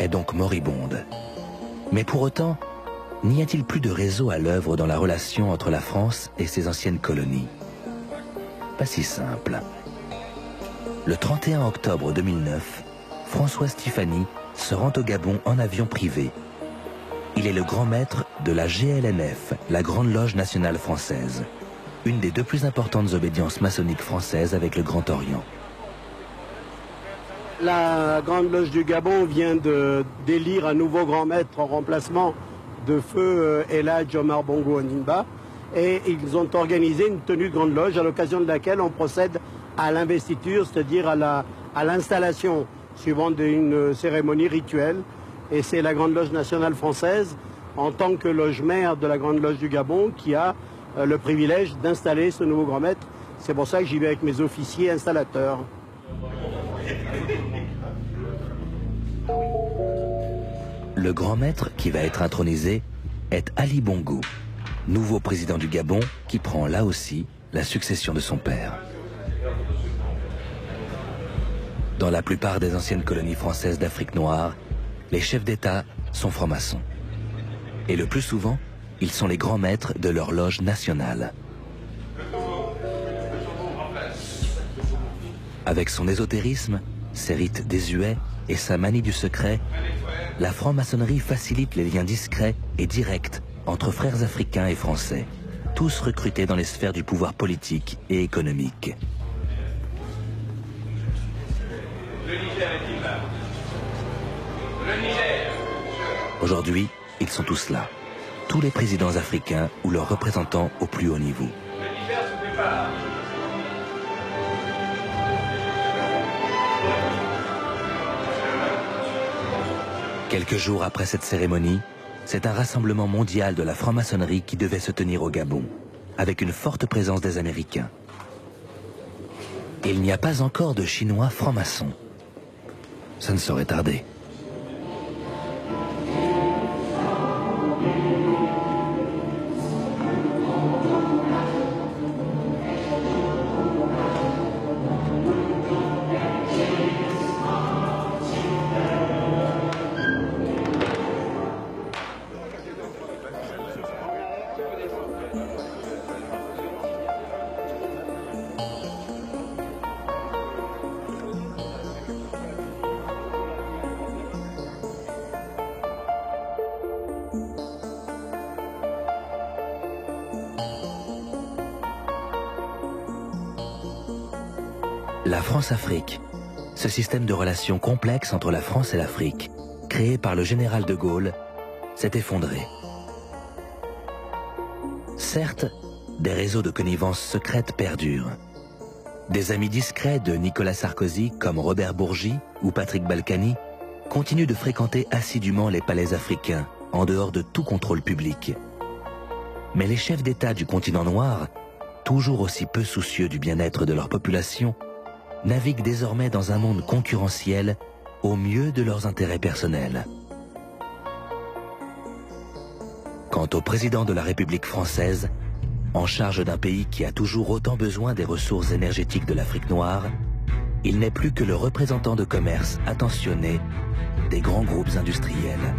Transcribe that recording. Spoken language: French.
est donc moribonde. Mais pour autant, n'y a-t-il plus de réseau à l'œuvre dans la relation entre la France et ses anciennes colonies? Pas si simple. Le 31 octobre 2009, François Stéphanie se rend au Gabon en avion privé. Il est le grand maître de la GLNF, la Grande Loge Nationale Française, une des deux plus importantes obédiences maçonniques françaises avec le Grand Orient. La Grande Loge du Gabon vient d'élire un nouveau grand maître en remplacement de feu El Hadj Omar Bongo Ondimba, et ils ont organisé une tenue de Grande Loge à l'occasion de laquelle on procède à l'investiture, c'est-à-dire à l'installation suivant une cérémonie rituelle. Et c'est la Grande Loge nationale française, en tant que loge mère de la Grande Loge du Gabon, qui a le privilège d'installer ce nouveau grand maître. C'est pour ça que j'y vais avec mes officiers installateurs. Le grand maître qui va être intronisé est Ali Bongo, nouveau président du Gabon qui prend là aussi la succession de son père. Dans la plupart des anciennes colonies françaises d'Afrique noire, les chefs d'État sont francs-maçons. Et le plus souvent, ils sont les grands maîtres de leur loge nationale. Avec son ésotérisme, ses rites désuets et sa manie du secret, la franc-maçonnerie facilite les liens discrets et directs entre frères africains et français, tous recrutés dans les sphères du pouvoir politique et économique. Aujourd'hui, ils sont tous là, tous les présidents africains ou leurs représentants au plus haut niveau. Quelques jours après cette cérémonie, c'est un rassemblement mondial de la franc-maçonnerie qui devait se tenir au Gabon, avec une forte présence des Américains. Il n'y a pas encore de Chinois francs-maçons. Ça ne saurait tarder. La France-Afrique, ce système de relations complexes entre la France et l'Afrique, créé par le général de Gaulle, s'est effondré. Certes, des réseaux de connivence secrète perdurent. Des amis discrets de Nicolas Sarkozy, comme Robert Bourgi ou Patrick Balkany, continuent de fréquenter assidûment les palais africains, en dehors de tout contrôle public. Mais les chefs d'État du continent noir, toujours aussi peu soucieux du bien-être de leur population, naviguent désormais dans un monde concurrentiel au mieux de leurs intérêts personnels. Quant au président de la République française, en charge d'un pays qui a toujours autant besoin des ressources énergétiques de l'Afrique noire, il n'est plus que le représentant de commerce attentionné des grands groupes industriels.